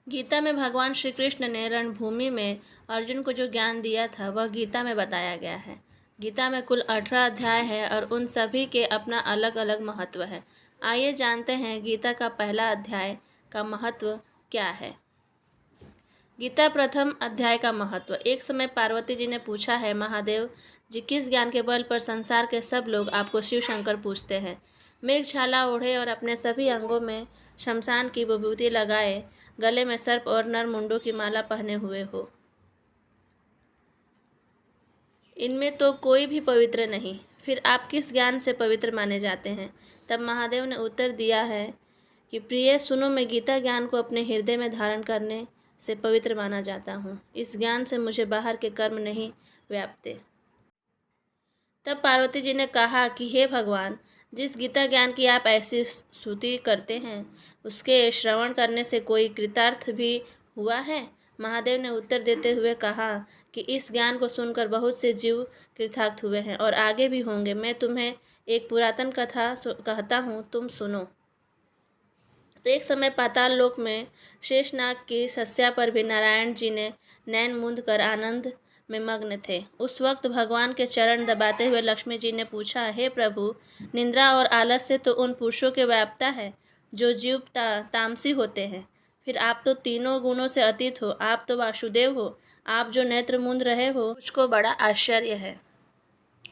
गीता में भगवान श्री कृष्ण ने रणभूमि में अर्जुन को जो ज्ञान दिया था वह गीता में बताया गया है। गीता में कुल 18 अध्याय है और उन सभी के अपना अलग अलग महत्व है। आइए जानते हैं गीता का पहला अध्याय का महत्व क्या है। गीता प्रथम अध्याय का महत्व। एक समय पार्वती जी ने पूछा है, महादेव जी, किस ज्ञान के बल पर संसार के सब लोग आपको शिव शंकर पूछते हैं? मृगछाला ओढ़े और अपने सभी अंगों में शमशान की विभूति लगाए, गले में सर्प और नर मुंडों की माला पहने हुए हो, इनमें तो कोई भी पवित्र नहीं, फिर आप किस ज्ञान से पवित्र माने जाते हैं? तब महादेव ने उत्तर दिया है कि प्रिय सुनो, मैं गीता ज्ञान को अपने हृदय में धारण करने से पवित्र माना जाता हूँ। इस ज्ञान से मुझे बाहर के कर्म नहीं व्यापते। तब पार्वती जी ने कहा कि हे भगवान, जिस गीता ज्ञान की आप ऐसी स्तुति करते हैं उसके श्रवण करने से कोई कृतार्थ भी हुआ है? महादेव ने उत्तर देते हुए कहा कि इस ज्ञान को सुनकर बहुत से जीव कृतार्थ हुए हैं और आगे भी होंगे। मैं तुम्हें एक पुरातन कथा कहता हूँ, तुम सुनो। एक समय पाताल लोक में शेषनाग की सस्या पर भी नारायण जी ने नैन मूंद कर आनंद में मग्न थे। उस वक्त भगवान के चरण दबाते हुए लक्ष्मी जी ने पूछा, हे प्रभु, निंद्रा और आलस से तो उन पुरुषों के व्याप्ता है जो जीव तामसी होते हैं, फिर आप तो तीनों गुणों से अतीत हो, आप तो वासुदेव हो, आप जो नेत्र मूंद रहे हो मुझको बड़ा आश्चर्य है।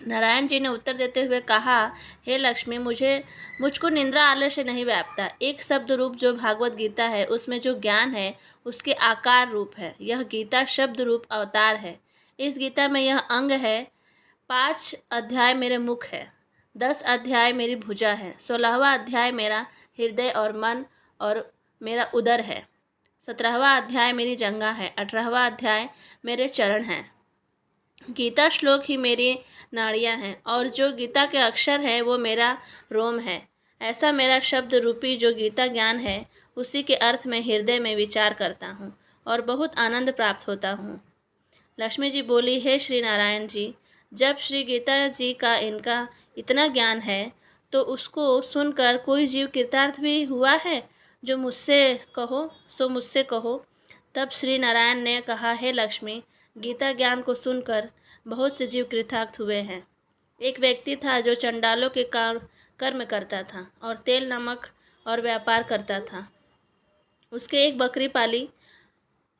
नारायण जी ने उत्तर देते हुए कहा, हे लक्ष्मी, मुझको निंद्रा आलस्य नहीं व्यापता। एक शब्द रूप जो भागवत गीता है उसमें जो ज्ञान है उसके आकार रूप है। यह गीता शब्द रूप अवतार है। इस गीता में यह अंग है। 5 अध्याय मेरे मुख है, 10 अध्याय मेरी भुजा है, 16वां अध्याय मेरा हृदय और मन और मेरा उदर है, 17वां अध्याय मेरी जंघा है, 18वां अध्याय मेरे चरण हैं। गीता श्लोक ही मेरी नाड़ियाँ हैं और जो गीता के अक्षर हैं वो मेरा रोम है। ऐसा मेरा शब्द रूपी जो गीता ज्ञान है उसी के अर्थ में हृदय में विचार करता हूँ और बहुत आनंद प्राप्त होता हूँ। लक्ष्मी जी बोली, हे श्री नारायण जी, जब श्री गीता जी का इनका इतना ज्ञान है तो उसको सुनकर कोई जीव कृतार्थ भी हुआ है? जो मुझसे कहो। तब श्री नारायण ने कहा, हे लक्ष्मी, गीता ज्ञान को सुनकर बहुत से जीव कृतार्थ हुए हैं। एक व्यक्ति था जो चंडालों के कर्म करता था और तेल नमक और व्यापार करता था। उसके एक बकरी पाली।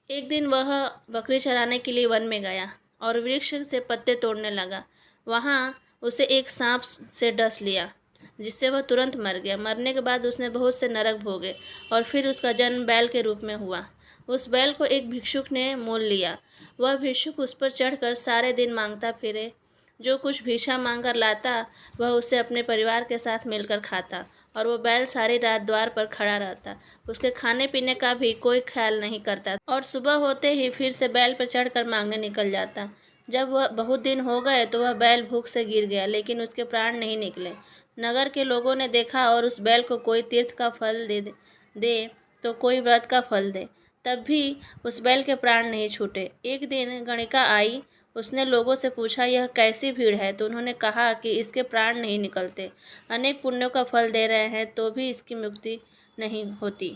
एक दिन वह बकरी चराने के लिए वन में गया और वृक्ष से पत्ते तोड़ने लगा। वहाँ उसे एक सांप से डस लिया जिससे वह तुरंत मर गया। मरने के बाद उसने बहुत से नरक भोगे और फिर उसका जन्म बैल के रूप में हुआ। उस बैल को एक भिक्षुक ने मोल लिया। वह भिक्षुक उस पर चढ़कर सारे दिन मांगता फिरे। जो कुछ भिक्षा मांगकर लाता वह उसे अपने परिवार के साथ मिलकर खाता और वो बैल सारी रात द्वार पर खड़ा रहता। उसके खाने पीने का भी कोई ख्याल नहीं करता और सुबह होते ही फिर से बैल पर चढ़कर मांगने निकल जाता। जब वह बहुत दिन हो गए तो वह बैल भूख से गिर गया, लेकिन उसके प्राण नहीं निकले। नगर के लोगों ने देखा और उस बैल को कोई तीर्थ का फल दे तो कोई व्रत का फल दे, तब भी उस बैल के प्राण नहीं छूटे। एक दिन गणिका आई। उसने लोगों से पूछा, यह कैसी भीड़ है? तो उन्होंने कहा कि इसके प्राण नहीं निकलते, अनेक पुण्यों का फल दे रहे हैं तो भी इसकी मुक्ति नहीं होती।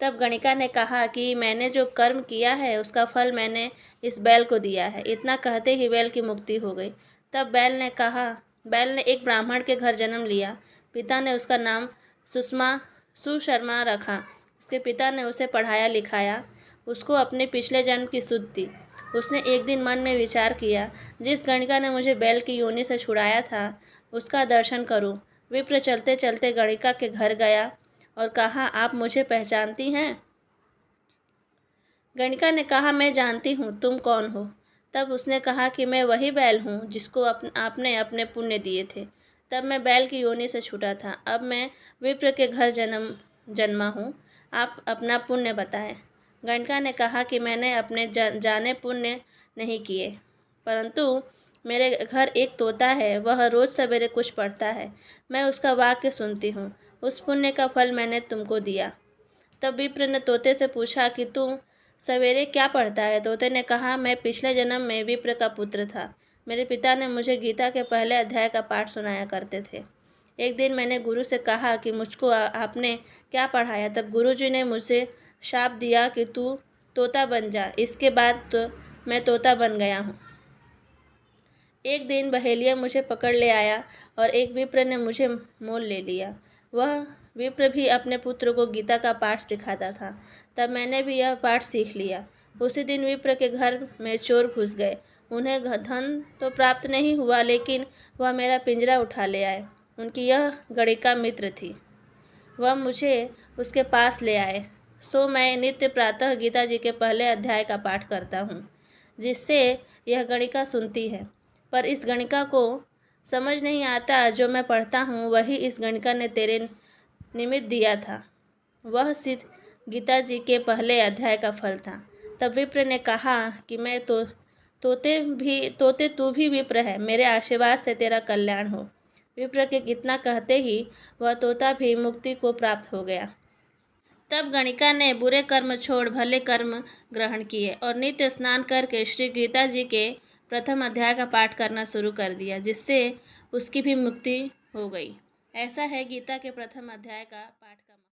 तब गणिका ने कहा कि मैंने जो कर्म किया है उसका फल मैंने इस बैल को दिया है। इतना कहते ही बैल की मुक्ति हो गई। तब बैल ने एक ब्राह्मण के घर जन्म लिया। पिता ने उसका नाम सुशर्मा रखा। उसके पिता ने उसे पढ़ाया लिखाया, उसको अपने पिछले जन्म की सुध दी। उसने एक दिन मन में विचार किया, जिस गणिका ने मुझे बैल की योनि से छुड़ाया था उसका दर्शन करूं। विप्र चलते चलते गणिका के घर गया और कहा, आप मुझे पहचानती हैं? गणिका ने कहा, मैं जानती हूँ, तुम कौन हो? तब उसने कहा कि मैं वही बैल हूँ जिसको आपने अपने पुण्य दिए थे। तब मैं बैल की योनि से छूटा था, अब मैं विप्र के घर जन्मा हूँ। आप अपना पुण्य बताएं। गणिका ने कहा कि मैंने अपने जाने पुण्य नहीं किए, परंतु मेरे घर एक तोता है, वह रोज़ सवेरे कुछ पढ़ता है, मैं उसका वाक्य सुनती हूँ, उस पुण्य का फल मैंने तुमको दिया। तब विप्र ने तोते से पूछा कि तू सवेरे क्या पढ़ता है? तोते ने कहा, मैं पिछले जन्म में विप्र का पुत्र था। मेरे पिता ने मुझे गीता के पहले अध्याय का पाठ सुनाया करते थे। एक दिन मैंने गुरु से कहा कि मुझको आपने क्या पढ़ाया? तब गुरुजी ने मुझसे शाप दिया कि तू तोता बन जा। इसके बाद तो मैं तोता बन गया हूँ। एक दिन बहेलिया मुझे पकड़ ले आया और एक विप्र ने मुझे मोल ले लिया। वह विप्र भी अपने पुत्र को गीता का पाठ सिखाता था। तब मैंने भी यह पाठ सीख लिया। उसी दिन विप्र के घर में चोर घुस गए। उन्हें धन तो प्राप्त नहीं हुआ, लेकिन वह मेरा पिंजरा उठा ले आए। उनकी यह गणिका मित्र थी। वह मुझे उसके पास ले आए। सो मैं नित्य प्रातः गीता जी के पहले अध्याय का पाठ करता हूँ, जिससे यह गणिका सुनती है। पर इस गणिका को समझ नहीं आता जो मैं पढ़ता हूँ वही इस गणिका ने तेरे निमित्त दिया था। वह सिद्ध गीता जी के पहले अध्याय का फल था। तब विप्र ने कहा कि मैं तोते तू भी विप्र है, मेरे आशीर्वाद से तेरा कल्याण हो। विप्र के इतना कहते ही वह तोता भी मुक्ति को प्राप्त हो गया। तब गणिका ने बुरे कर्म छोड़ भले कर्म ग्रहण किए और नित्य स्नान करके श्री गीता जी के प्रथम अध्याय का पाठ करना शुरू कर दिया, जिससे उसकी भी मुक्ति हो गई। ऐसा है गीता के प्रथम अध्याय का पाठ।